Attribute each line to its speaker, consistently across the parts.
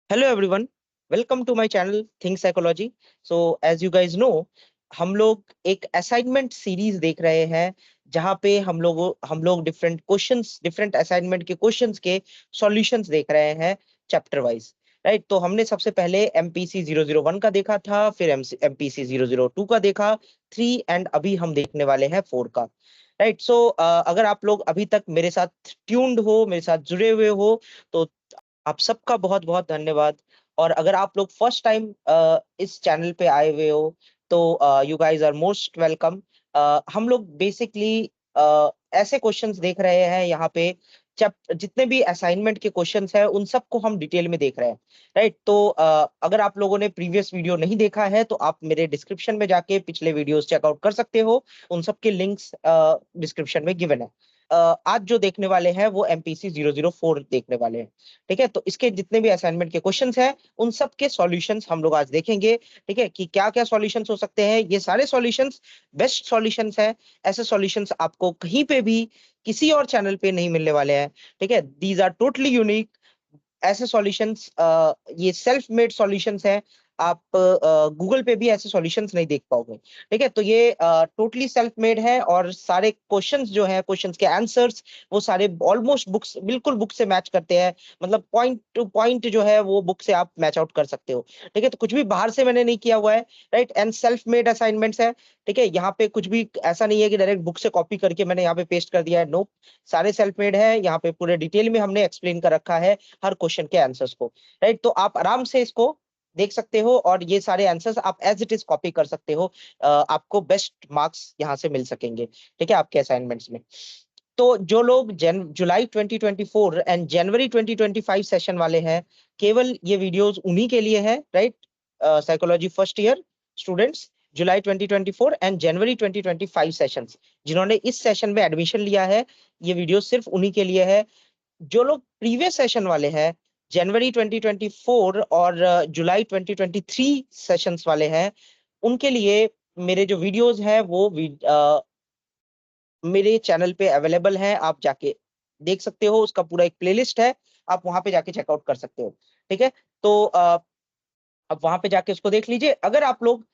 Speaker 1: Hello everyone, welcome to my channel think psychology. So as you guys know, हम लोग एक assignment series देख रहे हैं जहां पे हम लोग डिफरेंट असाइनमेंट के क्वेश्चंस के सॉल्यूशंस देख रहे हैं चैप्टर वाइज। राइट, तो हमने सबसे पहले एमपीसी 001 का देखा था, फिर एमपीसी 002 का देखा, 3 एंड अभी हम देखने वाले हैं 4 का। राइट, सो अगर आप लोग अभी तक मेरे साथ ट्यून्ड हो, मेरे साथ जुड़े हुए हो, तो आप सबका बहुत बहुत धन्यवाद। और अगर आप लोग फर्स्ट टाइम इस चैनल पे आए हुए हो तो you guys are most welcome. हम लोग बेसिकली ऐसे क्वेश्चंस देख रहे हैं यहाँ पे, जब जितने भी असाइनमेंट के क्वेश्चंस हैं उन सबको हम डिटेल में देख रहे हैं। राइट, तो अगर आप लोगों ने प्रीवियस वीडियो नहीं देखा है तो आप मेरे डिस्क्रिप्शन में जाके पिछले वीडियोस चेकआउट कर सकते हो। उन सबके लिंक्स डिस्क्रिप्शन में गिवन है। आज जो देखने वाले हैं वो एमपीसी 004 देखने वाले हैं। ठीक है, तो इसके जितने भी असाइनमेंट के क्वेश्चंस हैं उन सब के सॉल्यूशंस हम लोग आज देखेंगे। ठीक है, कि क्या क्या सॉल्यूशंस हो सकते हैं। ये सारे सॉल्यूशंस बेस्ट सॉल्यूशंस हैं। ऐसे सॉल्यूशंस आपको कहीं पे भी किसी और चैनल पे नहीं मिलने वाले हैं। ठीक है, दीज आर टोटली यूनिक। ऐसे सॉल्यूशंस, ये सेल्फ मेड सॉल्यूशंस हैं। आप गूगल पे भी ऐसे सॉल्यूशंस नहीं देख पाओगे। ठीक है, तो ये टोटली सेल्फ मेड है और सारे क्वेश्चंस जो है, क्वेश्चंस के आंसर्स वो सारे ऑलमोस्ट बुक्स, बिल्कुल बुक से मैच करते हैं। मतलब पॉइंट टू पॉइंट जो है वो बुक से आप मैच आउट कर सकते हो। ठीक है, तो कुछ भी बाहर से मैंने नहीं किया हुआ है। Right, and self made assignments है। ठीक है, यहाँ पे कुछ भी ऐसा नहीं है कि डायरेक्ट बुक से कॉपी करके मैंने यहाँ पे पेस्ट कर दिया है। नो, सारे सेल्फ मेड है। यहाँ पे पूरे डिटेल में हमने एक्सप्लेन कर रखा है हर क्वेश्चन के आंसर्स को। राइट, तो आप आराम से इसको देख सकते हो और ये सारे आंसर्स आप एज इट इज कॉपी कर सकते हो। आपको बेस्ट मार्क्स यहाँ से मिल सकेंगे। ठीक है, आपके असाइनमेंट्स में। तो जो लोग जुलाई 2024 एंड जनवरी 2025 सेशन वाले हैं, केवल ये वीडियोस उन्हीं के लिए है। Right, psychology first year students, July 2024 and January 2025 sessions, जिन्होंने इस सेशन में एडमिशन लिया है, ये वीडियो सिर्फ उन्हीं के लिए है। जो लोग प्रीवियस सेशन वाले हैं, जनवरी 2024 और जुलाई 2023 सेशंस वाले हैं, उनके लिए मेरे जो वीडियोस हैं वो मेरे चैनल पे अवेलेबल हैं। आप जाके देख सकते हो, उसका पूरा एक प्लेलिस्ट है, आप वहां पे जाके चेकआउट कर सकते हो। ठीक है, तो आप वहां पे जाके उसको देख लीजिए। अगर आप लोग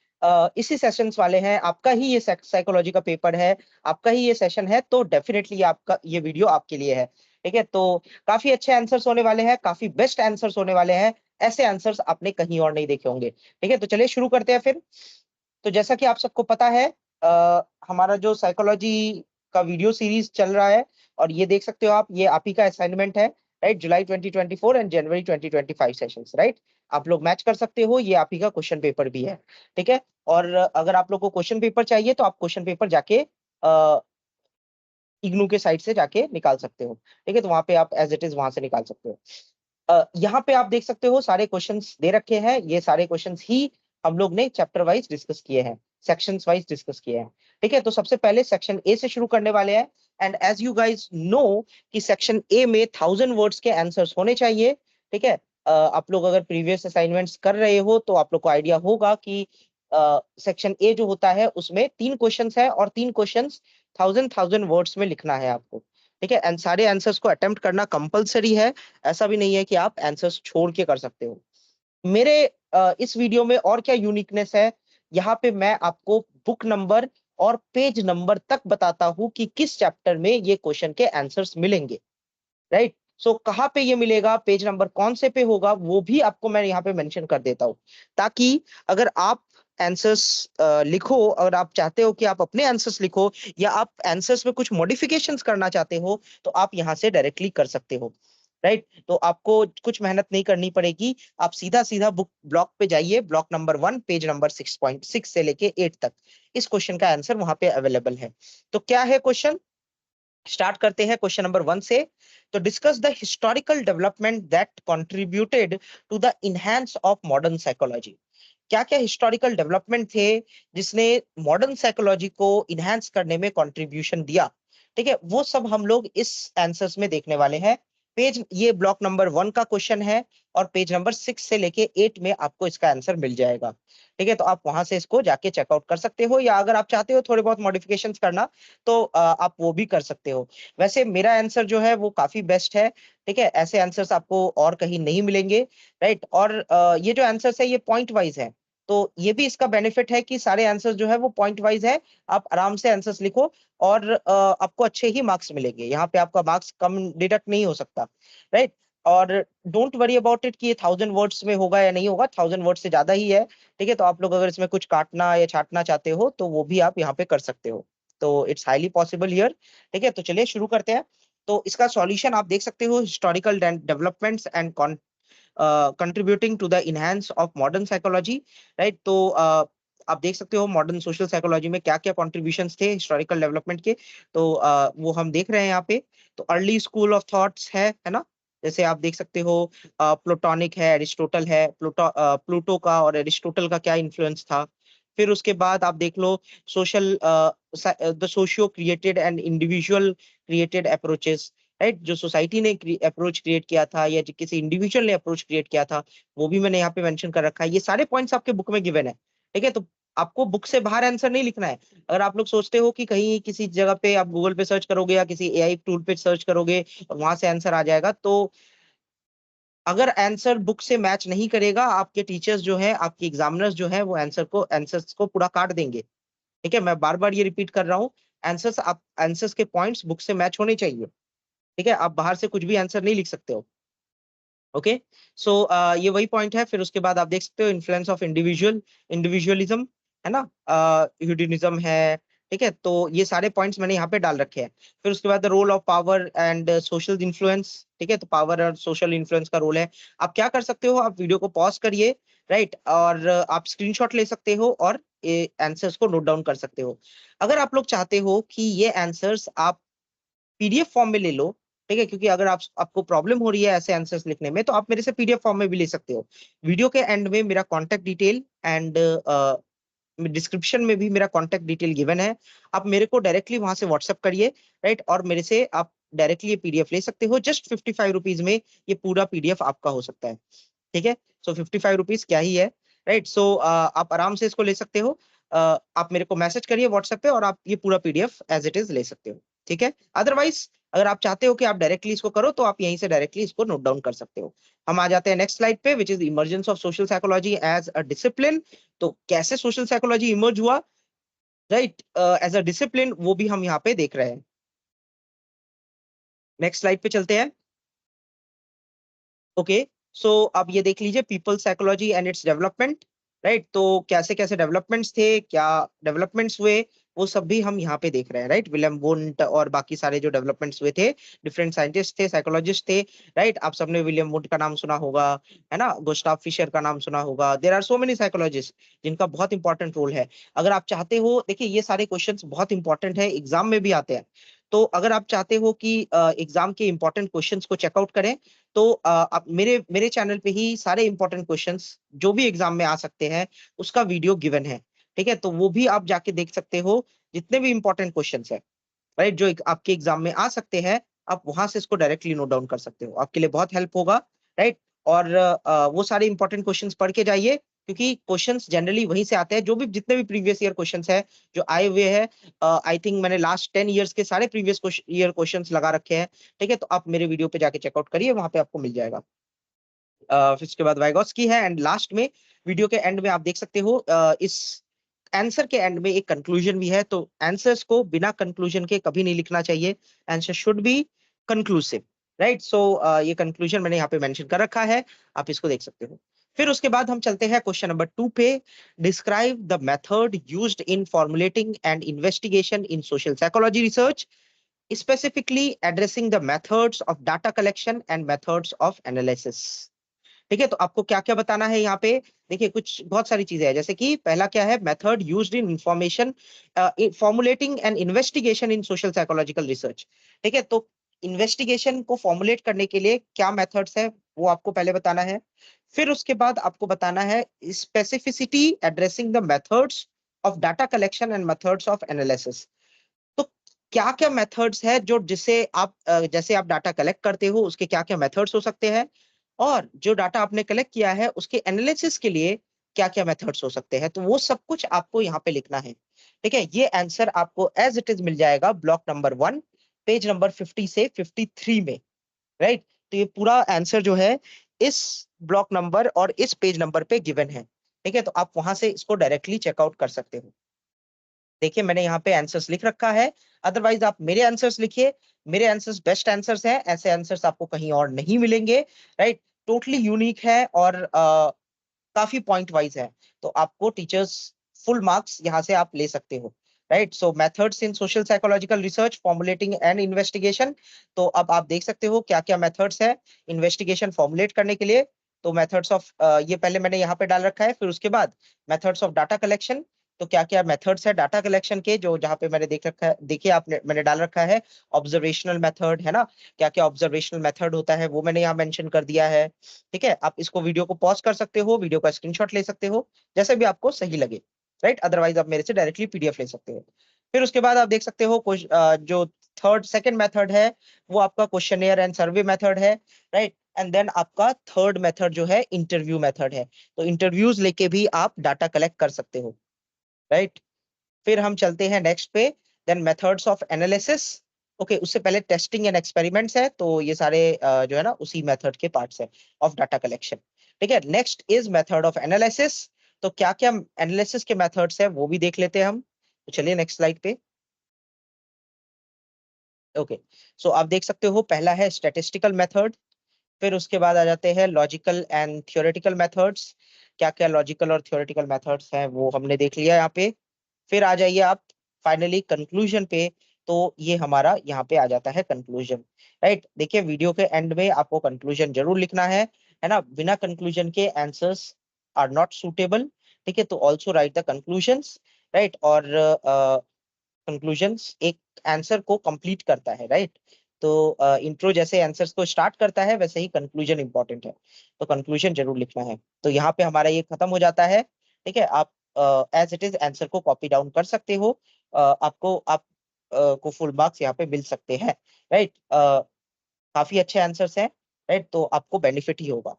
Speaker 1: इसी सेशंस वाले हैं, आपका ही ये साइकोलॉजी का पेपर है, आपका ही ये सेशन है, तो डेफिनेटली आपका ये वीडियो आपके लिए है। ठीक है, तो काफी अच्छे आंसर्स होने वाले हैं, काफी बेस्ट आंसर्स होने वाले हैं। ऐसे आंसर्स आपने कहीं और नहीं देखे होंगे। ठीक है, तो चलिए शुरू करते हैं फिर। तो जैसा कि आप सबको पता है, हमारा जो साइकोलॉजी का वीडियो सीरीज चल रहा है, और ये देख सकते हो आप ही का असाइनमेंट है। Right, July 2024 and January 2025 sessions. Right, आप लोग मैच कर सकते हो, ये आप ही का क्वेश्चन पेपर भी है। ठीक है, और अगर आप लोग को क्वेश्चन पेपर चाहिए तो आप क्वेश्चन पेपर जाके इग्नू के साइट से जाके निकाल सकते हो। ठीक है, तो वहां पे आप एज इट इज वहां से निकाल सकते हो। यहाँ पे आप देख सकते हो सारे क्वेश्चंस दे रखे हैं। ये सारे क्वेश्चंस ही हम लोग ने चैप्टर वाइज डिस्कस किए हैं, सेक्शंस वाइज डिस्कस किए हैं। ठीक है, तो सबसे पहले सेक्शन ए से शुरू करने वाले हैं। And as you guys know कि सेक्शन ए में 1000 वर्ड्स के आंसर्स होने चाहिए। ठीक है, आप लोग अगर प्रीवियस असाइनमेंट्स कर रहे हो तो आप लोग को आइडिया होगा कि सेक्शन ए जो होता है उसमें 3 क्वेश्चंस है और 3 क्वेश्चंस 1000 वर्ड्स में लिखना है आपको। ठीक है, एंड सारे आंसर्स को अटेम्प्ट करना कंपलसरी है। ऐसा भी नहीं है कि आप आंसर्स छोड़ के कर सकते हो। मेरे इस वीडियो में और क्या यूनिकनेस है, यहाँ पे मैं आपको बुक नंबर और पेज नंबर तक बताता हूँ कि किस चैप्टर में ये क्वेश्चन के आंसर्स मिलेंगे। राइट, सो कहाँ पे ये मिलेगा, पेज नंबर कौन से पे होगा, वो भी आपको मैं यहाँ पे मेंशन कर देता हूँ, ताकि अगर आप आंसर्स लिखो, अगर आप चाहते हो कि आप अपने आंसर्स लिखो या आप आंसर्स में कुछ मॉडिफिकेशंस करना चाहते हो, तो आप यहाँ से डायरेक्टली कर सकते हो। राइट, तो आपको कुछ मेहनत नहीं करनी पड़ेगी। आप सीधा सीधा बुक ब्लॉक पे जाइए, ब्लॉक नंबर 1 पेज नंबर 6.6 से लेके 8 तक इस क्वेश्चन का आंसर वहां पे अवेलेबल है। तो क्या है क्वेश्चन, स्टार्ट करते हैं क्वेश्चन नंबर 1 से। तो discuss the historical development that contributed to the enhance of modern psychology. क्या क्या हिस्टोरिकल डेवलपमेंट थे जिसने मॉडर्न साइकोलॉजी को इनहेंस करने में कंट्रीब्यूशन दिया। ठीक है, वो सब हम लोग इस आंसर्स में देखने वाले हैं। पेज ये ब्लॉक नंबर 1 का क्वेश्चन है और पेज नंबर 6 से लेके 8 में आपको इसका आंसर मिल जाएगा। ठीक है, तो आप वहां से इसको जाके चेकआउट कर सकते हो, या अगर आप चाहते हो थोड़े बहुत मॉडिफिकेशंस करना तो आप वो भी कर सकते हो। वैसे मेरा आंसर जो है वो काफी बेस्ट है। ठीक है, ऐसे आंसर्स आपको और कहीं नहीं मिलेंगे, राइट। और ये जो आंसर्स है ये पॉइंट वाइज है, तो ये भी इसका बेनिफिट है कि सारे आंसर्स जो है वो पॉइंट वाइज है। आप आराम से आंसर्स लिखो और आपको अच्छे ही मार्क्स मिलेंगे, यहाँ पे आपका मार्क्स कम डिडक्ट नहीं हो सकता, राइट। और डोंट वरी अबाउट इट कि ये 1000 वर्ड्स में होगा या नहीं होगा, 1000 वर्ड से ज्यादा ही है। ठीक है, तो आप लोग अगर इसमें कुछ काटना या छाटना चाहते हो तो वो भी आप यहाँ पे कर सकते हो, तो इट्स हाईली पॉसिबल हियर। ठीक है, तो चलिए शुरू करते हैं। तो इसका सॉल्यूशन आप देख सकते हो, historical developments and contributing to the enhance of modern psychology, right. तो आप देख सकते हो मॉडर्न सोशल साइकोलॉजी में क्या क्या कॉन्ट्रीब्यूशंस थे हिस्टोरिकल डेवलपमेंट के, तो वो हम देख रहे हैं यहाँ पे। तो अर्ली स्कूल ऑफ थॉट्स है ना, जैसे आप देख सकते हो प्लूटोनिक है, एरिस्टोटल है, प्लूटो का और एरिस्टोटल का क्या इन्फ्लुएंस था। फिर उसके बाद आप देख लो social the socio created and individual created approaches, right. जो सोसाइटी ने अप्रोच क्रिएट किया था या जो किसी इंडिविजुअल ने अप्रोच क्रिएट किया था, वो भी मैंने यहाँ पे मेंशन कर रखा है। ये सारे पॉइंट्स आपके बुक में गिवन है। ठीक है, तो आपको बुक से बाहर आंसर नहीं लिखना है। अगर आप लोग सोचते हो कि कहीं किसी जगह पे आप गूगल पे सर्च करोगे या किसी एआई टूल पे सर्च करोगे और वहां से आंसर आ जाएगा, तो अगर आंसर बुक से मैच नहीं करेगा, आपके टीचर्स जो है, आपके एग्जामिनर्स जो है, वो आंसर्स को पूरा काट देंगे। ठीक है, मैं बार बार ये रिपीट कर रहा हूँ, आंसर्स के पॉइंट्स बुक से मैच होने चाहिए। ठीक है, आप बाहर से कुछ भी आंसर नहीं लिख सकते हो। ओके, सो ये वही पॉइंट है। फिर उसके बाद आप देख सकते हो इन्फ्लुएंस ऑफ इंडिविजुअलिज्म, है ना, ह्यूडिनिज्म है। ठीक है, तो ये सारे पॉइंट्स मैंने यहाँ पे डाल रखे हैं। फिर उसके बाद role of power and social influence. ठीक है, तो पावर और सोशल इन्फ्लुएंस का रोल है। आप क्या कर सकते हो, आप वीडियो को पॉज करिए, राइट, और आप स्क्रीनशॉट ले सकते हो और ये आंसर्स को नोट डाउन कर सकते हो। अगर आप लोग चाहते हो कि ये आंसर्स आप पीडीएफ फॉर्म में ले लो, ठीक है, क्योंकि अगर आपको प्रॉब्लम हो रही है ऐसे आंसर्स लिखने में, तो आप मेरे से पीडीएफ फॉर्म में भी ले सकते हो। वीडियो के एंड में मेरा कॉन्टैक्ट डिटेल एंड डिस्क्रिप्शन में भी मेरा कॉन्टैक्ट डिटेल गिवन है। आप मेरे को डायरेक्टली वहां से व्हाट्सएप करिए, राइट, और मेरे से आप डायरेक्टली ये पीडीएफ ले सकते हो। जस्ट 55 रुपीज में ये पूरा पीडीएफ आपका हो सकता है। ठीक है, सो 55 रुपीज क्या ही है, राइट। सो आप आराम से इसको ले सकते हो। आप मेरे को मैसेज करिए व्हाट्सएप पे और आप ये पूरा पीडीएफ एज इट इज ले सकते हो। ठीक है, अदरवाइज अगर आप चाहते हो कि आप डायरेक्टली इसको करो, तो आप यहीं से डायरेक्टली इसको नोट डाउन कर सकते हो। हम आ जाते हैं नेक्स्ट स्लाइड पे, which is emergence of social psychology as a discipline. तो कैसे सोशल साइकोलॉजी इमर्ज हुआ, राइट, एज अ डिसिप्लिन, वो भी हम यहाँ पे देख रहे हैं। नेक्स्ट स्लाइड पे चलते हैं। ओके, सो अब ये देख लीजिए people psychology and its development, right. तो कैसे कैसे डेवलपमेंट्स थे, क्या डेवलपमेंट्स हुए, वो सब भी हम यहाँ पे देख रहे हैं, राइट। विलियम वुंट और बाकी सारे जो डेवलपमेंट्स हुए थे, डिफरेंट साइंटिस्ट थे, साइकोलॉजिस्ट थे, राइट। आप सबने विलियम वुंट का नाम सुना होगा, है ना, गुस्ताव फिशर का नाम सुना होगा। There are so many psychologists जिनका बहुत इंपॉर्टेंट रोल है। अगर आप चाहते हो, देखिए ये सारे क्वेश्चंस बहुत इंपॉर्टेंट है, एग्जाम में भी आते हैं। तो अगर आप चाहते हो कि एग्जाम के इंपॉर्टेंट क्वेश्चंस को चेकआउट करें, तो आप मेरे मेरे चैनल पे ही सारे इंपॉर्टेंट क्वेश्चंस जो भी एग्जाम में आ सकते हैं उसका वीडियो गिवन है। ठीक है, तो वो भी आप जाके देख सकते हो, जितने भी इंपॉर्टेंट क्वेश्चंस है, राइट, जो आपके एग्जाम में आ सकते हैं, आप वहां से इसको डायरेक्टली नोट डाउन कर सकते हो। आपके लिए बहुत हेल्प होगा, राइट। और वो सारे इंपॉर्टेंट क्वेश्चंस पढ़ के जाइए, क्योंकि क्वेश्चंस जनरली वहीं से आते हैं, जो भी जितने भी प्रीवियस ईयर क्वेश्चंस है जो आए हुए हैं। आई थिंक मैंने लास्ट 10 ईयर्स के सारे प्रीवियस ईयर क्वेश्चंस लगा रखे हैं। ठीक है, तो आप मेरे वीडियो पे जाके चेकआउट करिए, वहां पे आपको मिल जाएगा। फिर उसके बाद वाइगोत्स्की है, एंड लास्ट में वीडियो के एंड में आप देख सकते हो इस आंसर के एंड में एक कंक्लूजन भी है। तो आंसर्स को बिना कंक्लूजन के कभी नहीं लिखना चाहिए, answer should be conclusive, right. So ये कंक्लूजन मैंने यहाँ पे मेंशन कर रखा है, आप इसको देख सकते हो। फिर उसके बाद हम चलते हैं क्वेश्चन नंबर 2 पे। Describe the method used in formulating and investigation in social psychology research, specifically addressing the methods of data collection and methods of analysis. ठीक है, तो आपको क्या क्या बताना है यहाँ पे। देखिए कुछ बहुत सारी चीजें हैं, जैसे कि पहला क्या है, method used in information formulating and investigation in social psychological research. ठीक है, तो इन्वेस्टिगेशन को फॉर्मुलेट करने के लिए क्या मेथड्स है, वो आपको पहले बताना है। फिर उसके बाद आपको बताना है specificity addressing the methods of data collection and methods of analysis. तो क्या क्या मेथड्स है जो जिससे आप जैसे आप डाटा कलेक्ट करते हो उसके क्या क्या मेथड्स हो सकते हैं, और जो डाटा आपने कलेक्ट किया है उसके एनालिसिस के लिए क्या क्या मेथड्स हो सकते हैं, तो वो सब कुछ आपको यहाँ पे लिखना है। ठीक है, ये आंसर आपको एज इट इज मिल जाएगा ब्लॉक नंबर 1 पेज नंबर 50 से 53 में। राइट, तो ये पूरा आंसर जो है इस ब्लॉक नंबर और इस पेज नंबर पे गिवन है। ठीक है, तो आप वहां से इसको डायरेक्टली चेकआउट कर सकते हो। देखिए मैंने यहाँ पे आंसर्स लिख रखा है, अदरवाइज आप मेरे आंसर्स लिखिए। मेरे आंसर्स बेस्ट आंसर्स हैं, ऐसे आंसर्स आपको कहीं और नहीं मिलेंगे। राइट, टोटली यूनिक है और काफी पॉइंट वाइज है, तो आपको टीचर्स फुल मार्क्स यहाँ से आप ले सकते हो। Right, so methods in social psychological research formulating and investigation. तो अब आप देख सकते हो क्या क्या मेथड्स है इन्वेस्टिगेशन फॉर्मुलेट करने के लिए। तो मेथड्स ऑफ ये पहले मैंने यहाँ पे डाल रखा है, फिर उसके बाद मेथड्स ऑफ डाटा कलेक्शन। तो क्या क्या मेथड्स है डाटा कलेक्शन के, जो जहाँ पे मैंने देख रखा है, देखिए आपने मैंने डाल रखा है ऑब्जर्वेशनल मेथड, है ना। क्या क्या ऑब्जर्वेशनल मेथड होता है वो मैंने यहाँ मेंशन कर दिया है। ठीक है, आप इसको वीडियो को पॉज कर सकते हो, वीडियो का स्क्रीनशॉट ले सकते हो, जैसे भी आपको सही लगे। राइट, अदरवाइज आप मेरे से डायरेक्टली पीडीएफ ले सकते हो। फिर उसके बाद आप देख सकते हो जो थर्ड सेकंड मेथड है वो आपका क्वेश्चनियर एंड सर्वे मेथड है। राइट, एंड देन आपका थर्ड मेथड जो है इंटरव्यू मेथड है, तो इंटरव्यूज लेके भी आप डाटा कलेक्ट कर सकते हो। राइट, फिर हम चलते हैं नेक्स्ट पे, then methods of analysis. Okay, उससे पहले टेस्टिंग एंड एक्सपेरिमेंट्स है, तो ये सारे जो है ना उसी मेथड के पार्ट्स है ऑफ डाटा कलेक्शन। ठीक है, next is method of analysis. तो क्या क्या एनालिसिस के मेथड्स है वो भी देख लेते हैं हम, तो चलिए नेक्स्ट स्लाइड पे। ओके, सो आप देख सकते हो पहला है स्टैटिस्टिकल मेथड, फिर उसके बाद आ जाते हैं लॉजिकल एंड थ्योरेटिकल मेथड्स। क्या क्या लॉजिकल और थ्योरेटिकल मेथड्स हैं वो हमने देख लिया यहाँ पे। फिर आ जाइए आप फाइनली कंक्लूजन पे, तो ये हमारा यहाँ पे आ जाता है कंक्लूजन। राइट, देखिए वीडियो के एंड में आपको कंक्लूजन जरूर लिखना है ना, बिना कंक्लूजन के आंसर्स आर नॉट सुटेबल। ठीक है, तो also right the conclusions. Right, और कंक्लूजन्स एक आंसर को कंप्लीट करता है। राइट, तो इंट्रो जैसे आंसर्स को स्टार्ट करता है वैसे ही कंक्लूजन इंपॉर्टेंट है, तो कंक्लूजन जरूर लिखना है। तो यहाँ पे हमारा ये खत्म हो जाता है। ठीक है, आप एज इट इज आंसर को कॉपी डाउन कर सकते हो, आपको आप को फुल मार्क्स यहाँ पे मिल सकते हैं। राइट, काफी अच्छे आंसर्स हैं। राइट, तो आपको बेनिफिट ही होगा।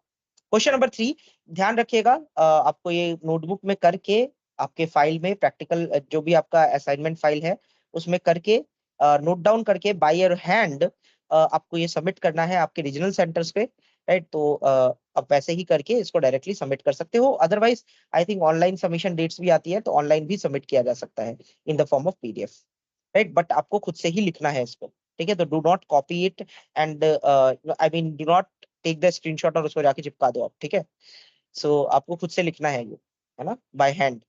Speaker 1: क्वेश्चन नंबर 3, ध्यान रखिएगा, आपको ये नोटबुक में करके आपके फाइल में प्रैक्टिकल जो भी आपका असाइनमेंट फाइल है उसमें करके नोट डाउन करके बाय योर हैंड आपको ये सबमिट करना है आपके रीजनल सेंटर्स पे। राइट, तो आप वैसे ही करके इसको डायरेक्टली सबमिट कर सकते हो, otherwise I think online submission dates भी आती है, तो ऑनलाइन भी सबमिट किया जा सकता है in the form of PDF. Right, but आपको खुद से ही लिखना है इसको। ठीक है, तो do not copy it and I mean do not take the screenshot और उसको जाके चिपका दो आप। ठीक है, सो आपको खुद से लिखना है ये, है ना, by hand.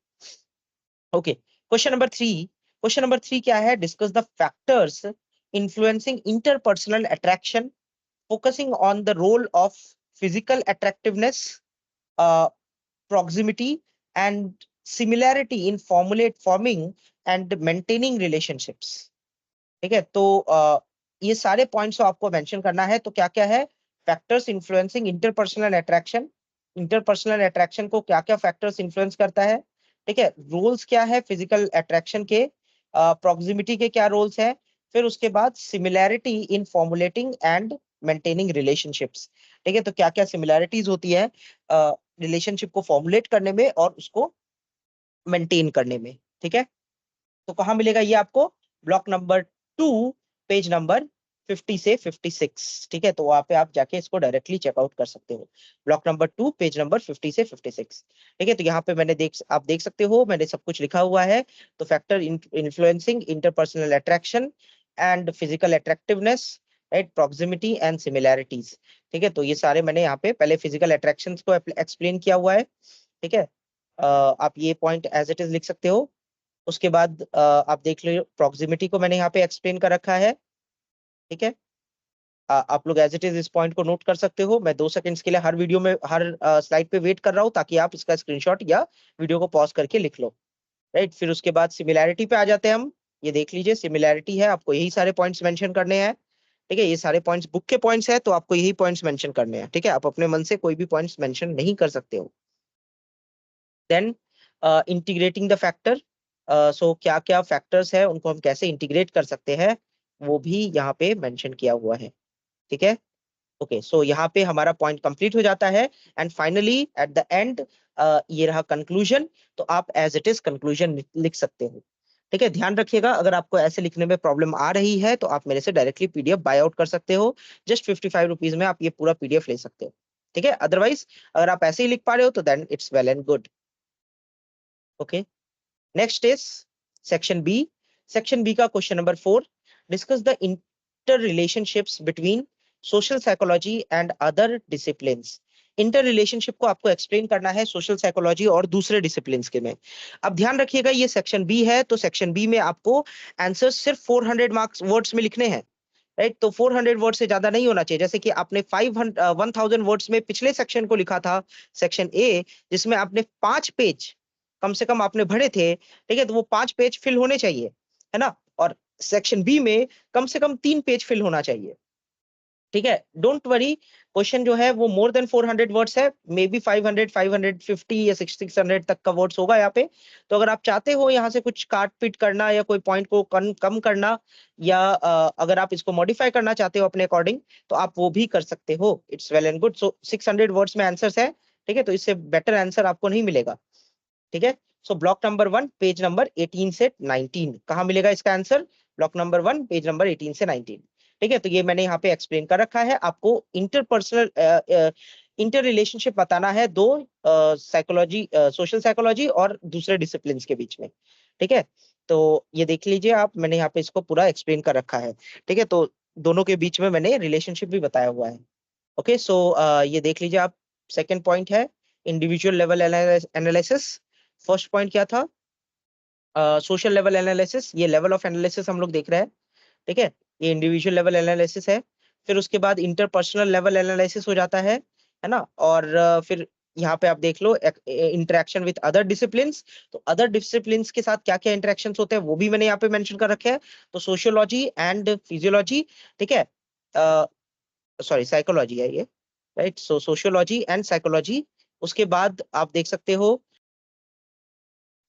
Speaker 1: Okay, question number 3 क्या है, discuss the factors influencing interpersonal attraction, focusing on the role of physical attractiveness, proximity and similarity in forming and maintaining relationships। ठीक है, तो ये सारे पॉइंट्स आपको मेंशन करना है। तो क्या क्या है, factors influencing interpersonal attraction, interpersonal attraction को क्या क्या फैक्टर्स इन्फ्लुएंस करता है। ठीक है, रोल्स क्या है फिजिकल अट्रैक्शन के, प्रॉक्सिमिटी के क्या रोल्स हैं, फिर उसके बाद similarity in formulating and maintaining relationships. ठीक है, तो क्या क्या सिमिलैरिटीज होती है रिलेशनशिप को फॉर्मुलेट करने में और उसको मेंटेन करने में। ठीक है, तो कहाँ मिलेगा ये आपको, ब्लॉक नंबर 2 पेज नंबर 50 से 56। ठीक है, तो वहां पे आप जाके इसको डायरेक्टली चेकआउट कर सकते हो, ब्लॉक नंबर 2 पेज नंबर 50 से 56। ठीक है, तो यहाँ पे आप देख सकते हो मैंने सब कुछ लिखा हुआ है। तो factor influencing interpersonal attraction and physical attractiveness, right, proximity and similarities. ठीक है, तो ये सारे मैंने यहाँ पे पहले फिजिकल अट्रैक्शन को एक्सप्लेन किया हुआ है। ठीक है, आप ये पॉइंट एज इट इज लिख सकते हो। उसके बाद आप देख लो प्रॉक्सिमिटी को मैंने यहाँ पे एक्सप्लेन कर रखा है। ठीक है, आप लोग एज इट इज इस पॉइंट को नोट कर सकते हो। मैं 2 सेकंड्स के लिए हर वीडियो में हर स्लाइड पे वेट कर रहा हूँ ताकि आप इसका स्क्रीनशॉट या वीडियो को पॉज करके लिख लो। राइट, फिर उसके बाद सिमिलैरिटी पे आ जाते हैं हम। ये देख लीजिए सिमिलैरिटी है, आपको यही सारे पॉइंट्स मेंशन करने हैं। ठीक है, ये सारे पॉइंट्स बुक के पॉइंट्स है, तो आपको यही पॉइंट्स मेंशन करने हैं। ठीक है, आप अपने मन से कोई भी पॉइंट्स मेंशन नहीं कर सकते हो। देन इंटीग्रेटिंग द फैक्टर, सो क्या क्या फैक्टर्स है उनको हम कैसे इंटीग्रेट कर सकते हैं वो भी यहाँ पे मेंशन किया हुआ है। ठीक है, ओके, सो यहाँ पे हमारा पॉइंट कंप्लीट हो जाता है and finally at the and ये रहा कंक्लूजन। तो आप एज इट इज कंक्लूजन लिख सकते हो। ठीक है, ध्यान रखिएगा अगर आपको ऐसे लिखने में प्रॉब्लम आ रही है तो आप मेरे से डायरेक्टली पीडीएफ बाय आउट कर सकते हो। जस्ट 55 रुपीज में आप ये पूरा पीडीएफ ले सकते हो। ठीक है, अदरवाइज अगर आप ऐसे ही लिख पा रहे हो तो then it's well and good. Okay, next is section B. Section B का question number 4, discuss the inter relationships between social psychology and other disciplines. Inter relationship को आपको एक्सप्लेन करना है सोशल साइकोलॉजी और दूसरे डिसिप्लिन्स के में। अब ध्यान रखिएगा ये सेक्शन बी है, तो सेक्शन बी में आपको आंसर सिर्फ 400 मार्क्स वर्ड्स में लिखने हैं। राइट, तो 400 वर्ड से ज्यादा नहीं होना चाहिए। जैसे कि आपने 1000 वर्ड्स में पिछले सेक्शन को लिखा था, सेक्शन ए, जिसमें आपने 5 पेज कम से कम आपने भरे थे। ठीक है, तो वो 5 पेज फिल होने चाहिए, है ना। और सेक्शन बी में कम से कम 3 पेज फिल होना चाहिए। ठीक है, डोंट वरी, क्वेश्चन जो है वो मोर देन 400 वर्ड्स है, मे बी 500, 550 या 600 तक का वर्ड्स होगा यहाँ पे। तो अगर आप चाहते हो यहाँ से कुछ काट पीट करना या कोई पॉइंट को कम करना या अगर आप इसको मॉडिफाई करना चाहते हो अपने अकॉर्डिंग तो आप वो भी कर सकते हो। It's well and good. So 600 words में आंसर है। ठीक है, तो इससे बेटर आंसर आपको नहीं मिलेगा। ठीक है, so block number 1 page number 18 से 19 कहाँ मिलेगा इसका answer? Block number 1 page number 18 से 19। ठीक है, तो ये मैंने यहाँ पे एक्सप्लेन कर रखा है। आपको इंटरपर्सनल इंटर रिलेशनशिप बताना है दो साइकोलॉजी, सोशल साइकोलॉजी और दूसरे डिसिप्लिन के बीच में। ठीक है, तो ये देख लीजिए आप, मैंने यहाँ पे इसको पूरा एक्सप्लेन कर रखा है। ठीक है, तो दोनों के बीच में मैंने रिलेशनशिप भी बताया हुआ है। ओके, सो ये देख लीजिए आप, सेकेंड पॉइंट है individual level analysis. First point क्या था? Social level analysis. ये लेवल ऑफ एनालिसिस हम लोग देख रहे हैं। ठीक है, ये इंडिविजुअल लेवल एनालिसिस है। फिर उसके बाद इंटरपर्सनल लेवल एनालिसिस हो जाता है ना। और फिर यहाँ पे आप देख लो इंटरेक्शन विद अदर डिसिप्लिन्स। तो अदर डिसिप्लिन्स के साथ क्या क्या इंटरेक्शंस होते हैं वो भी मैंने यहाँ पे मेंशन कर रखे हैं। तो सोशियोलॉजी एंड फिजियोलॉजी, ठीक है, सॉरी साइकोलॉजी है ये, right. So sociology and psychology. उसके बाद आप देख सकते हो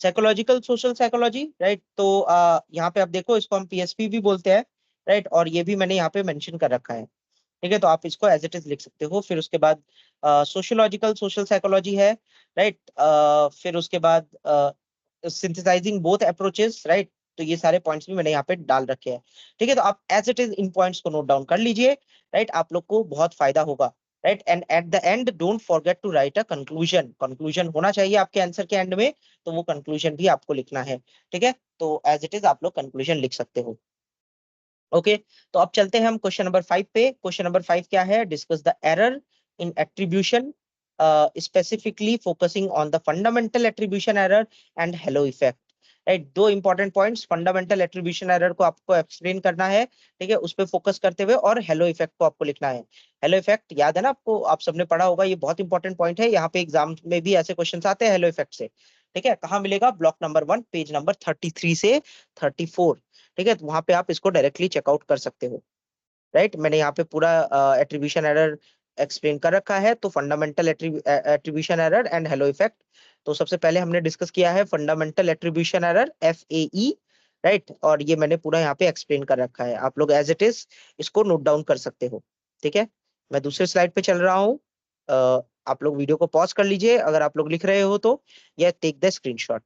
Speaker 1: साइकोलॉजिकल सोशल साइकोलॉजी, राइट। तो यहाँ पे आप देखो, इसको हम पीएसपी भी बोलते हैं, राइट। और ये भी मैंने यहाँ पे मेंशन कर रखा है। ठीक है, तो आप इसको एज इट इज लिख सकते हो। फिर उसके बाद सोशियोलॉजिकल सोशल साइकोलॉजी है, राइट। फिर उसके बाद सिंथेसाइजिंग बोथ अप्रोचेस, राइट। तो ये सारे पॉइंट्स भी मैंने यहाँ पे डाल रखे हैं। ठीक है, तो आप as it is in points को नोट डाउन कर लीजिए, राइट। आप लोग को बहुत फायदा होगा, right. And at the end don't forget to write a conclusion. Conclusion होना चाहिए आपके आंसर के एंड में, तो वो कंक्लूजन भी आपको लिखना है। ठीक है, तो एज इट इज आप लोग कंक्लूजन लिख सकते हो। ओके, तो अब चलते हैं हम क्वेश्चन नंबर 5 पे। क्वेश्चन नंबर 5 क्या है? Discuss the error in attribution, specifically focusing on the fundamental attribution error and halo effect. Right, दो important points, fundamental attribution error को आपको एक्सप्लेन करना है। ठीक है, उस पर फोकस करते हुए, और हेलो इफेक्ट को आपको लिखना है। हेलो इफेक्ट याद है ना आपको, आप सबने पढ़ा होगा, ये बहुत इंपॉर्टेंट पॉइंट है। यहाँ पे एग्जाम में भी ऐसे क्वेश्चन आते हैं हेलो इफेक्ट से। ठीक है, कहाँ मिलेगा? ब्लॉक नंबर 1 पेज नंबर 33 से 34। ठीक है, तो वहां पे आप इसको डायरेक्टली चेकआउट कर सकते हो, राइट। मैंने यहाँ पे पूरा एट्रीब्यूशन एरर एक्सप्लेन कर रखा है। तो fundamental attribution error and halo effect. तो सबसे पहले हमने डिस्कस किया है fundamental attribution error, FAE, right. और ये मैंने पूरा यहाँ पे एक्सप्लेन कर रखा है, आप लोग एज इट इज इसको नोट डाउन कर सकते हो। ठीक है, मैं दूसरे स्लाइड पे चल रहा हूँ। आप लोग वीडियो को पॉज कर लीजिए अगर आप लोग लिख रहे हो तो, या टेक द स्क्रीनशॉट।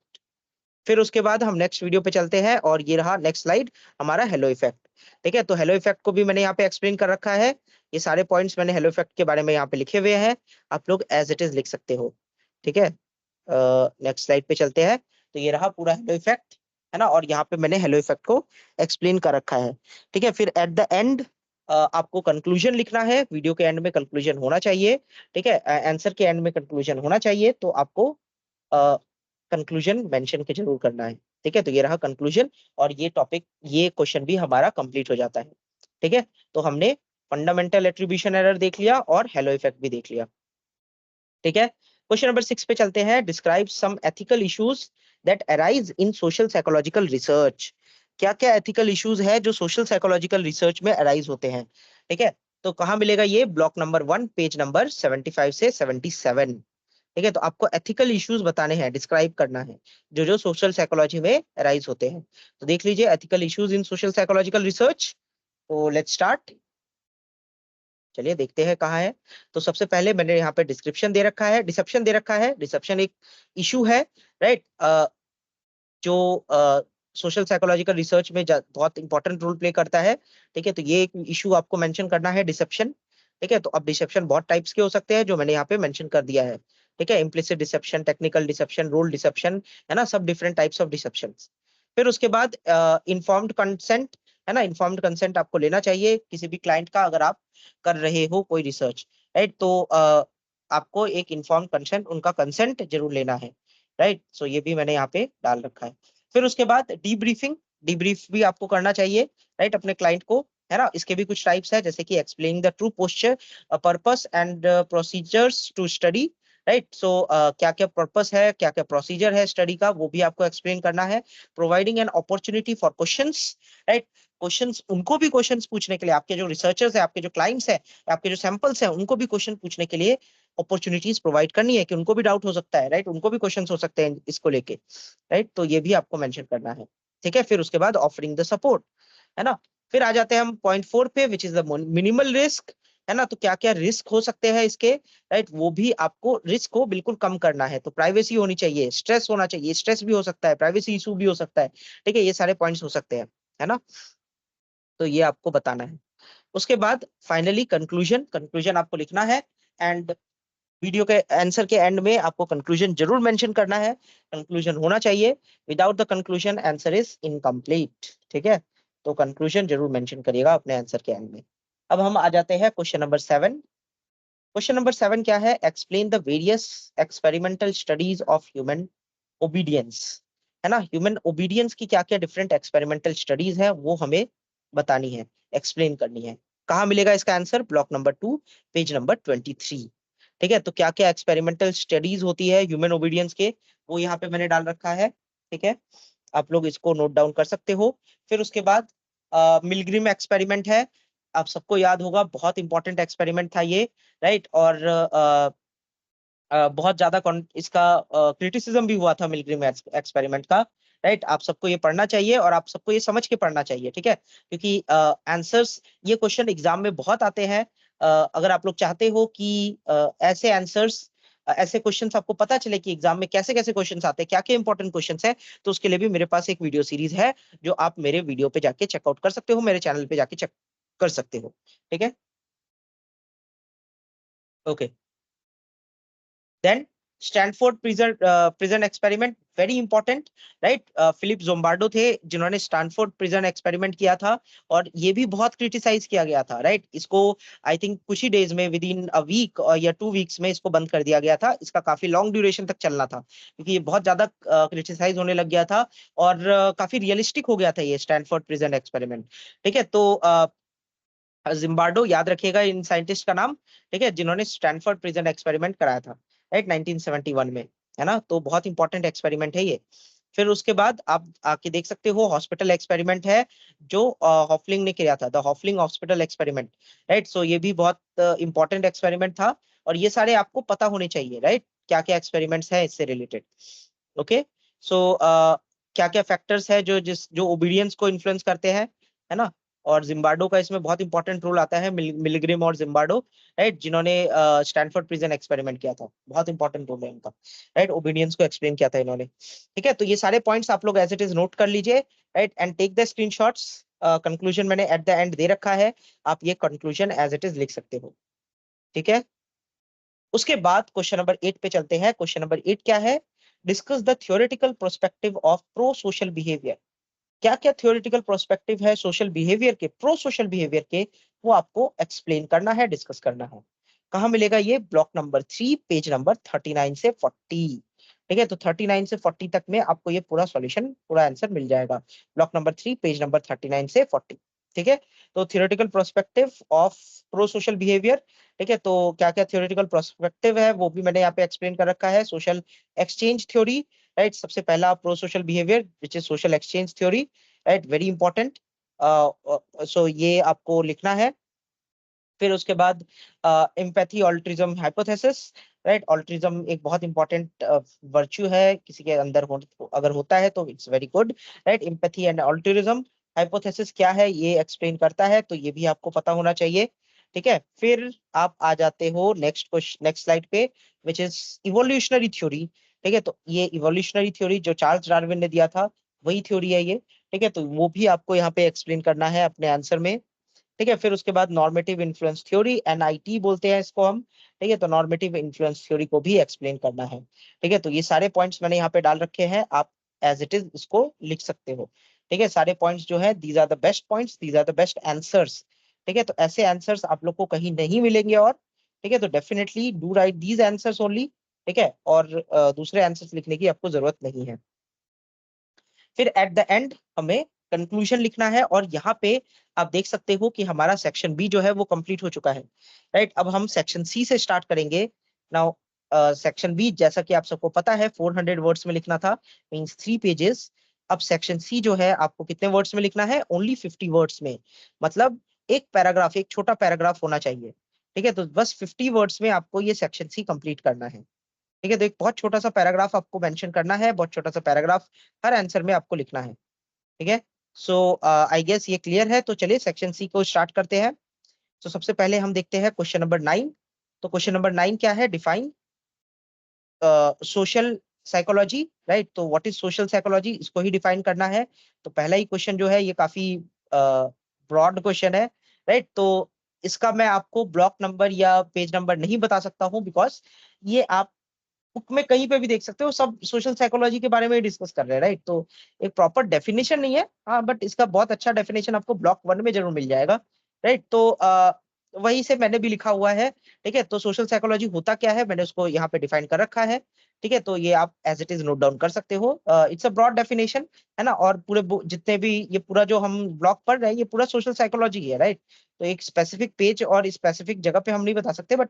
Speaker 1: फिर उसके बाद हम नेक्स्ट वीडियो पे चलते हैं, और ये रहा नेक्स्ट स्लाइड हमारा हेलो इफेक्ट। ठीक है, तो हेलो इफेक्ट को भी मैंने यहाँ पे एक्सप्लेन कर रखा है। ये सारे पॉइंट्स मैंने हेलो इफेक्ट के बारे में यहाँ पे लिखे हुए हैं, आप लोग एज इट इज लिख सकते हो। ठीक है, नेक्स्ट स्लाइड पे चलते हैं। तो ये रहा पूरा हेलो इफेक्ट, है ना। और यहाँ पे मैंने हेलो इफेक्ट को एक्सप्लेन कर रखा है। ठीक है, फिर एट द एंड आपको कंक्लूजन लिखना है। वीडियो के एंड में कंक्लूजन होना चाहिए। ठीक है, आंसर के एंड में कंक्लूजन होना चाहिए, तो आपको कंक्लूजन मेंशन के जरूर करना है। ठीक है, तो ये रहा कंक्लूजन, और ये टॉपिक, ये क्वेश्चन भी हमारा कंप्लीट हो जाता है। ठीक है, तो हमने फंडामेंटल एट्रीब्यूशन एरर देख लिया और हेलो इफेक्ट भी देख लिया। ठीक है, क्वेश्चन नंबर 6 पे चलते हैं। Describe some ethical issues that arise in social psychological research. क्या क्या एथिकल इश्यूज है जो सोशल साइकोलॉजिकल रिसर्च में अराइज होते हैं? ठीक है, तो कहाँ मिलेगा ये? ब्लॉक नंबर 1 पेज नंबर 75 से 77। ठीक है, तो आपको एथिकल इश्यूज बताने हैं, डिस्क्राइब करना है जो जो सोशल साइकोलॉजी में अराइज होते हैं। तो देख लीजिए ethical issues in social psychological research. तो लेट्स स्टार्ट। चलिए देखते हैं कहाँ है। तो सबसे पहले मैंने यहाँ पे डिस्क्रिप्शन दे रखा है, डिसेप्शन दे रखा है। डिसेप्शन एक इशू है, राइट, जो सोशल साइकोलॉजिकल रिसर्च में बहुत इंपॉर्टेंट रोल प्ले करता है। ठीक है, तो ये एक इशू आपको मेंशन करना है, डिसेप्शन। ठीक है, तो अब डिसेप्शन बहुत टाइप्स के हो सकते हैं जो मैंने यहाँ पे मेंशन कर दिया है। ठीक है, implicit deception, technical deception, role deception, है ना, सब डिफरेंट टाइप्स ऑफ डिसेप्शन। फिर उसके बाद इन्फॉर्म्ड कंसेंट, है ना, इन्फॉर्म्ड कंसेंट आपको लेना चाहिए किसी भी क्लाइंट का अगर आप कर रहे हो कोई रिसर्च, राइट। तो आपको एक इन्फॉर्म्ड कंसेंट, उनका कंसेंट जरूर लेना है, राइट। सो ये भी मैंने यहाँ पे डाल रखा है। फिर उसके बाद डीब्रीफिंग, डीब्रीफ भी आपको करना चाहिए, राइट, अपने क्लाइंट को, है ना। इसके भी कुछ टाइप्स है, जैसे कि explaining the true posture, purpose and procedures to study, right. So क्या क्या पर्पस है, क्या क्या प्रोसीजर है स्टडी का, वो भी आपको एक्सप्लेन करना है। Providing an opportunity for questions, right. Questions, उनको भी क्वेश्चंस पूछने के लिए, आपके जो रिसर्चर्स है, आपके जो क्लाइंट्स है, आपके जो सैंपल्स है, उनको भी क्वेश्चन पूछने के लिए अपॉर्चुनिटीज प्रोवाइड करनी है कि उनको भी डाउट हो सकता है, राइट, उनको भी क्वेश्चन हो सकते हैं इसको लेके, राइट। तो ये भी आपको मेंशन करना है। ठीक है, फिर उसके बाद ऑफरिंग द सपोर्ट, है ना। फिर आ जाते हैं हम पॉइंट 4 पे, which is the minimal risk, है ना। तो क्या क्या रिस्क हो सकते हैं इसके, राइट, वो भी आपको रिस्क को बिल्कुल कम करना है। तो प्राइवेसी होनी चाहिए, स्ट्रेस होना चाहिए, स्ट्रेस भी हो सकता है, प्राइवेसी इशू भी हो सकता है। ठीक है, ये सारे पॉइंट्स हो सकते हैं, है ना। तो ये आपको बताना है। उसके बाद फाइनली कंक्लूजन, कंक्लूजन आपको लिखना है। एंड वीडियो के आंसर के एंड में आपको कंक्लूजन जरूर मेंशन करना है, कंक्लूजन होना चाहिए। Without the conclusion answer is incomplete. ठीक है, तो कंक्लूजन जरूर मेंशन करिएगा अपने आंसर के एंड में। अब हम आ जाते हैं क्वेश्चन नंबर 7। क्वेश्चन नंबर 7 क्या है? Explain the various experimental studies of human obedience, है ना। ह्यूमन ओबीडियंस की क्या क्या डिफरेंट एक्सपेरिमेंटल स्टडीज है वो हमें बतानी है, एक्सप्लेन करनी है। कहाँ मिलेगा इसका answer? Block number 2, page number 23। ठीक है, तो क्या क्या एक्सपेरिमेंटल स्टडीज होती है ह्यूमन ओबीडियंस के, वो यहाँ पे मैंने डाल रखा है। ठीक है, आप लोग इसको नोट डाउन कर सकते हो। फिर उसके बाद मिलग्रिम एक्सपेरिमेंट है, आप सबको याद होगा, बहुत इंपॉर्टेंट एक्सपेरिमेंट था ये, राइट। और बहुत ज्यादा इसका क्रिटिसिज्म भी हुआ था मिलग्रिम एक्सपेरिमेंट का, राइट। आप सबको ये पढ़ना चाहिए और आप सबको ये समझ के पढ़ना चाहिए, ठीक है, क्योंकि आंसर्स, ये क्वेश्चन एग्जाम में बहुत आते हैं। अगर आप लोग चाहते हो कि ऐसे आंसर्स, ऐसे क्वेश्चंस आपको पता चले कि एग्जाम में कैसे कैसे क्वेश्चंस आते हैं, क्या क्या इंपॉर्टेंट क्वेश्चंस है, तो उसके लिए भी मेरे पास एक वीडियो सीरीज है जो आप मेरे वीडियो पे जाके चेकआउट कर सकते हो, मेरे चैनल पे जाके चेक कर सकते हो। ठीक है, okay. Then Stanford prison experiment, very important, right. Philip Zimbardo थे जिन्होंने स्टैनफोर्ड प्रिजन एक्सपेरिमेंट किया था, और ये भी बहुत क्रिटिसाइज किया गया था, राइट। इसको आई थिंक कुछ ही डेज में, विद इन अ वीक या 2 वीक्स में इसको बंद कर दिया गया था। इसका काफी लॉन्ग ड्यूरेशन तक चलना था क्योंकि ये बहुत ज्यादा क्रिटिसाइज होने लग गया था, और काफी रियलिस्टिक हो गया था ये स्टैनफोर्ड प्रिजन एक्सपेरिमेंट। ठीक है, तो जिम्बार्डो, याद रखिएगा इन साइंटिस्ट का नाम, ठीक है, जिन्होंने स्टैनफोर्ड प्रिजन एक्सपेरिमेंट कराया था, राइट, 1971 में, है ना। तो बहुत इंपॉर्टेंट एक्सपेरिमेंट है ये। फिर उसके बाद आप आके देख सकते हो, हॉस्पिटल एक्सपेरिमेंट है जो हॉफलिंग ने किया था, the हॉफलिंग hospital experiment, right. So ये भी बहुत इंपॉर्टेंट एक्सपेरिमेंट था, और ये सारे आपको पता होने चाहिए, राइट, क्या क्या एक्सपेरिमेंट्स है इससे रिलेटेड। ओके, सो क्या क्या फैक्टर्स है जो ओबीडियंस को इन्फ्लुएंस करते हैं, है ना। और जिम्बार्डो का इसमें बहुत इंपॉर्टेंट रोल आता है, मिलग्रिम और जिम्बार्डो, राइट, जिन्होंने स्टैनफोर्ड प्रिजन एक्सपेरिमेंट किया था, बहुत इंपॉर्टेंट रोल है इनका, राइट, ओबीडियंस को एक्सप्लेन किया था इन्होंने। ठीक है, तो ये सारे पॉइंट्स आप लोग एज इट इज नोट कर लीजिए, right, and take the screenshots. Conclusion मैंने एट द एंड दे रखा है, आप ये कंक्लूजन एज इट इज लिख सकते हो। ठीक है, उसके बाद क्वेश्चन नंबर 8 पे चलते हैं। क्वेश्चन नंबर 8 क्या है? Discuss the theoretical prospective of pro social behaviour. क्या क्या थ्योरेटिकल प्रोस्पेक्टिव है सोशल बिहेवियर के, प्रो सोशल बिहेवियर के, वो आपको एक्सप्लेन करना है, डिस्कस करना है। कहाँ मिलेगा ये? ब्लॉक नंबर 3, पेज नंबर 39 से 40। ठीक है, तो 39 से 40 तक में आपको ये पूरा सॉल्यूशन, पूरा आंसर मिल जाएगा। ब्लॉक नंबर 3, पेज नंबर 39 से 40। ठीक है, तो theoretical prospective of pro social behaviour. ठीक है, तो क्या क्या थ्योरेटिकल प्रोस्पेक्टिव है वो भी मैंने यहाँ पे एक्सप्लेन कर रखा है। सोशल एक्सचेंज थ्योरी, राइट, सबसे पहला pro social behaviour which is social exchange theory, right, very important. So ये आपको लिखना है। फिर उसके बाद empathy altruism hypothesis, right. Altruism एक बहुत इंपॉर्टेंट वर्च्यू है, किसी के अंदर अगर होता है तो it's very good, right. Empathy and altruism hypothesis क्या है ये एक्सप्लेन करता है, तो ये भी आपको पता होना चाहिए, ठीक है। फिर आप आ जाते हो नेक्स्ट क्वेश्चन, नेक्स्ट स्लाइड पे, विच इज इवोल्यूशनरी थ्योरी, ठीक है। तो ये इवोल्यूशनरी थ्योरी जो चार्ल्स डार्विन ने दिया था वही थ्योरी है ये, ठीक है। तो वो भी आपको यहाँ पे एक्सप्लेन करना है अपने आंसर में, ठीक है। फिर उसके बाद नॉर्मेटिव इन्फ्लुएंस थ्योरी, एनआईटी बोलते हैं इसको हम, ठीक है। तो नॉर्मेटिव इन्फ्लुएंस थ्योरी को भी एक्सप्लेन करना है, ठीक है। तो ये सारे पॉइंट्स मैंने यहाँ पे डाल रखे हैं, आप एज इट इज इसको लिख सकते हो, ठीक है। सारे पॉइंट्स जो है these are the best points, these are the best answers, ठीक है। तो ऐसे आंसर्स आप लोग को कहीं नहीं मिलेंगे, और ठीक है, तो definitely do right these answers only, ठीक है। और दूसरे आंसर्स लिखने की आपको जरूरत नहीं है। फिर एट द एंड हमें कंक्लूजन लिखना है, और यहाँ पे आप देख सकते हो कि हमारा सेक्शन बी जो है वो कंप्लीट हो चुका है, राइट। अब हम सेक्शन सी से स्टार्ट करेंगे नाउ। सेक्शन बी जैसा कि आप सबको पता है 400 वर्ड्स में लिखना था, मींस 3 पेजेस। अब सेक्शन सी जो है आपको कितने वर्ड्स में लिखना है, ओनली 50 वर्ड्स में, मतलब एक पैराग्राफ, एक छोटा पैराग्राफ होना चाहिए, ठीक है। तो बस 50 वर्ड्स में आपको ये सेक्शन सी कंप्लीट करना है, ठीक है। तो एक बहुत छोटा सा पैराग्राफ आपको मेंशन करना है, बहुत छोटा सा पैराग्राफ हर आंसर में आपको लिखना है, ठीक है। सो आई गेस ये क्लियर है, तो चलिए सेक्शन सी को स्टार्ट करते हैं। तो सबसे पहले हम देखते हैं क्वेश्चन नंबर 9। तो क्वेश्चन नंबर 9 क्या है, डिफाइन सोशल साइकोलॉजी, राइट। तो व्हाट इज सोशल साइकोलॉजी, इसको ही डिफाइन करना है। तो पहला ही क्वेश्चन जो है ये काफी ब्रॉड क्वेश्चन है, राइट। तो इसका मैं आपको ब्लॉक नंबर या पेज नंबर नहीं बता सकता हूँ, बिकॉज ये आप बुक में कहीं पे भी देख सकते हो, सब सोशल साइकोलॉजी के बारे में ही डिस्कस कर रहे हैं, राइट। तो एक प्रॉपर डेफिनेशन नहीं है, हाँ, बट इसका बहुत अच्छा डेफिनेशन आपको ब्लॉक 1 में जरूर मिल जाएगा, राइट। तो वही से मैंने भी लिखा हुआ है, ठीक है। तो सोशल साइकोलॉजी होता क्या है मैंने उसको यहाँ पे डिफाइन कर रखा है, ठीक है। तो ये आप as it is note down कर सकते हो, इट्स अ ब्रॉड डेफिनेशन, है ना। और पूरे जितने भी ये पूरा जो हम ब्लॉक पढ़ रहे हैं ये पूरा सोशल साइकोलॉजी है, राइट। तो एक स्पेसिफिक पेज और स्पेसिफिक जगह पे हम नहीं बता सकते, बट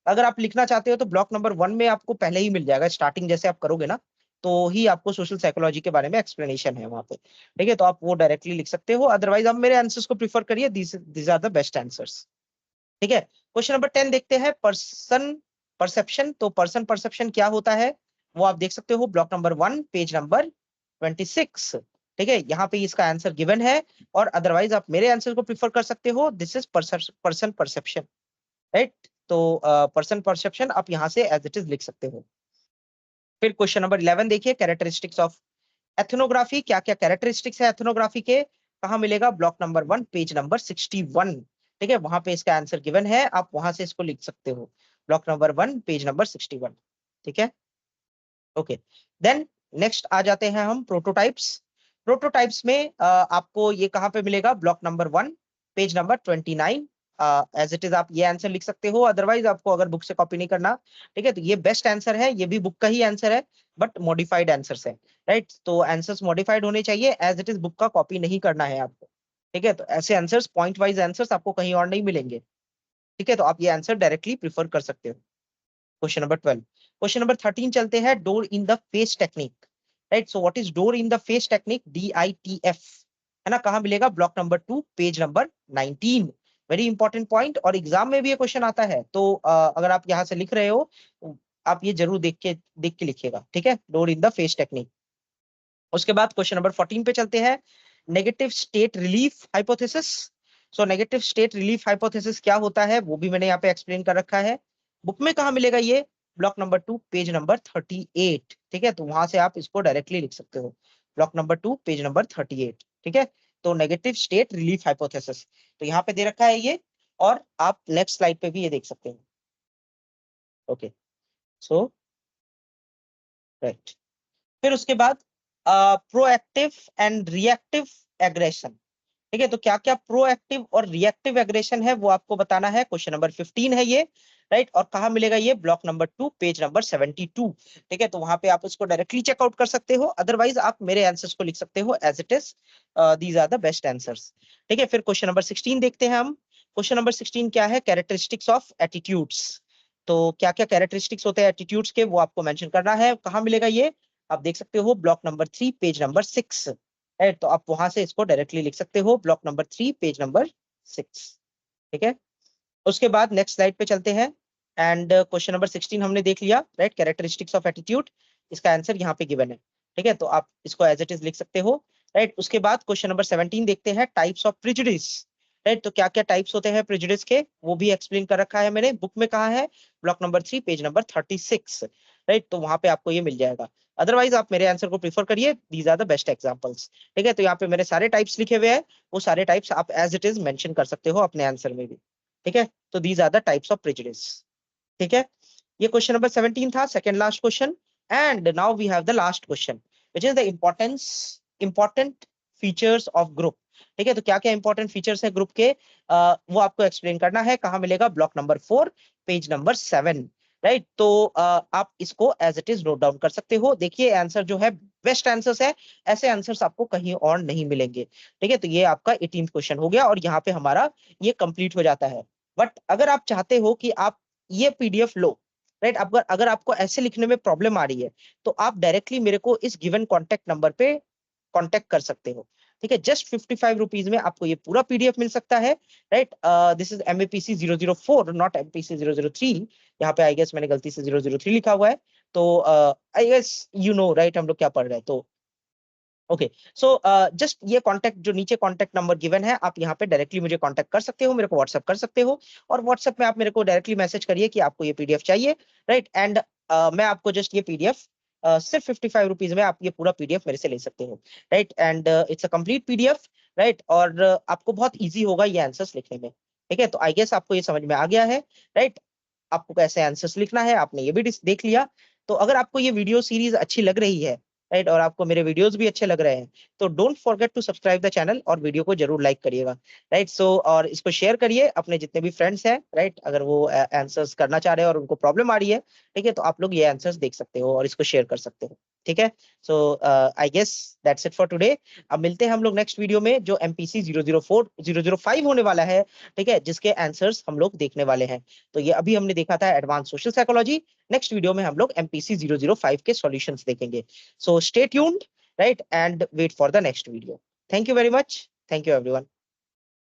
Speaker 1: अगर आप लिखना चाहते हो तो ब्लॉक नंबर 1 में आपको पहले ही मिल जाएगा, स्टार्टिंग जैसे आप करोगे ना, तो ही आपको सोशल साइकोलॉजी के बारे में एक्सप्लेनेशन है वहां पे, ठीक है। तो आप वो डायरेक्टली लिख सकते हो, अदरवाइज आप मेरे आंसर्स को प्रीफर करिए, these are the best answers, ठीक है। क्वेश्चन नंबर 10 देखते हैं, पर्सन परसेप्शन। तो पर्सन परसेप्शन क्या होता है वो आप देख सकते हो, ब्लॉक नंबर 1 पेज नंबर 26, ठीक है। यहाँ पे इसका आंसर गिवन है, और अदरवाइज आप मेरे आंसर को प्रीफर कर सकते हो, this is person perception, right. तो पर्सन परसेप्शन आप यहां से एज इट इज लिख सकते हो। फिर क्वेश्चन नंबर 11 देखिए, कैरेक्टरिस्टिक्स ऑफ एथनोग्राफी, क्या क्या कैरेक्टरिस्टिक्स है एथनोग्राफी के, कहाँ मिलेगा, ब्लॉक नंबर 1 पेज नंबर 61, ठीक है। वहां पे इसका आंसर गिवन है, आप वहां से इसको लिख सकते हो, ब्लॉक नंबर 1 पेज नंबर 61, ठीक है। ओके, देन नेक्स्ट आ जाते हैं हम प्रोटोटाइप्स। प्रोटोटाइप्स में आपको ये कहाँ पे मिलेगा, block number 1 page number 29, as it is आप ये आंसर लिख सकते हो, अदरवाइज आपको अगर बुक से कॉपी नहीं करना, ठीक है। तो ये बेस्ट आंसर है, ये भी बुक का ही आंसर है, बट मॉडिफाइड आंसर्स है, राइट। तो आंसर्स मॉडिफाइड होने चाहिए, एज इट इज बुक का कॉपी नहीं करना है आपको, ठीक है। तो ऐसे आंसर्स पॉइंट वाइज आंसर्स आपको कहीं और नहीं मिलेंगे, ठीक है। तो आप ये आंसर डायरेक्टली प्रीफर कर सकते हो। क्वेश्चन नंबर 12, क्वेश्चन नंबर 13 चलते हैं, door in the face technique, right. So what is door in the face technique, DITF, है ना, कहाँ मिलेगा, block number 2 page number 19, very important point, और एग्जाम में भी ये क्वेश्चन आता है, तो अगर आप यहाँ से लिख रहे हो तो आप ये जरूर देख के लिखिएगा, ठीक है, door in the face technique. उसके बाद क्वेश्चन नंबर 14 पे चलते हैं, negative state relief hypothesis. So negative state relief hypothesis क्या होता है वो भी मैंने यहाँ पे एक्सप्लेन कर रखा है, बुक में कहाँ मिलेगा ये, ब्लॉक नंबर 2 पेज नंबर 38, ठीक है। तो वहां से आप इसको डायरेक्टली लिख सकते हो, ब्लॉक नंबर 2 पेज नंबर 38, ठीक है। तो नेगेटिव स्टेट रिलीफ हाइपोथेसिस, तो यहाँ पे दे रखा है ये, और आप नेक्स्ट स्लाइड पे भी ये देख सकते हैं, ओके। सो राइट, फिर उसके बाद प्रोएक्टिव एंड रिएक्टिव एग्रेशन, ठीक है। तो क्या क्या प्रोएक्टिव और रिएक्टिव एग्रेशन है वो आपको बताना है, क्वेश्चन नंबर 15 है ये, राइट। और कहाँ मिलेगा ये, ब्लॉक नंबर 2 पेज नंबर 72, ठीक है। तो वहां पे आप इसको डायरेक्टली चेकआउट कर सकते हो, अदरवाइज आप मेरे आंसर्स को लिख सकते हो, as it is these are the best answers, ठीक है। फिर क्वेश्चन नंबर 16 देखते हैं हम, क्वेश्चन नंबर 16 क्या है, कैरेक्टरिस्टिक्स ऑफ एटीट्यूड्स। तो क्या क्या कैरेक्टरिस्टिक्स होते हैं एटीट्यूड्स के वो आपको मेंशन करना है, कहाँ मिलेगा ये, आप देख सकते हो, block number 3 page number 6, right. तो आप वहां से इसको डायरेक्टली लिख सकते हो, ब्लॉक नंबर 3 पेज नंबर 6, ठीक है। उसके बाद नेक्स्ट स्लाइड पे चलते हैं एंड क्वेश्चन नंबर 16 हमने देख लिया, राइट, कैरेक्टरिस्टिक्स ऑफ एटीट्यूड। इसका आंसर यहाँ पे गिवन है, ठीक है, तो आप इसको एज इट इज लिख सकते हो, राइट। उसके बाद क्वेश्चन नंबर 17 देखते हैं, टाइप्स ऑफ प्रिजुडिस, राइट। तो क्या क्या टाइप्स होते हैं प्रिजुडिस के, वो भी एक्सप्लेन कर रखा है मैंने, बुक में कहा है, block number 3 page number 36, right, तो वहां पे आपको ये मिल जाएगा। अदरवाइज आप मेरे आंसर को प्रीफर करिए, these are the best examples, ठीक है। तो यहाँ पे मेरे सारे टाइप्स लिखे हुए हैं, वो सारे टाइप्स आप एज इट इज मेंशन कर सकते हो अपने आंसर में भी, ठीक है। तो these are the types of prejudice, ठीक है। ये क्वेश्चन नंबर 17 था, second last question. And now we have the last question which is the important features of group, ठीक है। तो क्या क्या इंपॉर्टेंट फीचर्स है ग्रुप के, वो आपको एक्सप्लेन करना है। कहाँ मिलेगा, block number 4 page number 7, right. तो आप इसको as it is note down कर सकते हो। देखिए आंसर जो है बेस्ट आंसर्स है, ऐसे आंसर्स आपको कहीं और नहीं मिलेंगे, ठीक है। तो ये आपका 18th क्वेश्चन हो गया और यहाँ पे हमारा ये कंप्लीट हो जाता है। बट अगर आप चाहते हो कि आप ये पीडीएफ लो, राइट, अगर अगर आपको ऐसे लिखने में प्रॉब्लम आ रही है तो आप डायरेक्टली मेरे को इस गिवन कॉन्टेक्ट नंबर पे कांटेक्ट कर सकते हो, ठीक है। जस्ट 55 रुपीज में आपको ये पूरा पीडीएफ मिल सकता है, right. This is MAPC 004 not MPC 003, यहाँ पे आई गेस मैंने गलती से 003 लिखा हुआ है, तो I guess you know right हम लोग क्या पढ़ रहे हैं। तो ओके, सो जस्ट ये कांटेक्ट जो नीचे कांटेक्ट नंबर गिवन है, आप यहाँ पे डायरेक्टली मुझे कांटेक्ट कर सकते हो, मेरे को व्हाट्सअप कर सकते हो, और व्हाट्सअप में आप मेरे को डायरेक्टली मैसेज करिए कि आपको ये पीडीएफ चाहिए, राइट। एंड मैं आपको जस्ट ये पीडीएफ सिर्फ 55 रुपीज में आप ये पूरा पीडीएफ मेरे से ले सकते हो, right. And it's a complete PDF, right, और आपको बहुत ईजी होगा ये आंसर्स लिखने में, ठीक है। तो आई गेस आपको ये समझ में आ गया है, राइट। आपको कैसे आंसर्स लिखना है आपने ये भी देख लिया। तो अगर आपको ये वीडियो सीरीज अच्छी लग रही है, राइट, और आपको मेरे वीडियोस भी अच्छे लग रहे हैं, तो don't forget to subscribe the channel और वीडियो को जरूर लाइक करिएगा, राइट। सो और इसको शेयर करिए अपने जितने भी फ्रेंड्स हैं, राइट, अगर वो आंसर्स करना चाह रहे हैं और उनको प्रॉब्लम आ रही है, ठीक है, तो आप लोग ये आंसर्स देख सकते हो और इसको शेयर कर सकते हो, ठीक है। So I guess that's it for today. अब मिलते हैं हम लोग नेक्स्ट वीडियो में जो MPC 004 005 होने वाला है, ठीक है, जिसके आंसर्स हम लोग देखने वाले हैं। तो ये अभी हमने देखा था advance social psychology, next video में हम लोग MPC 005 के सॉल्यूशंस देखेंगे। So stay tuned, right, and wait for the next video. Thank you very much. Thank you everyone.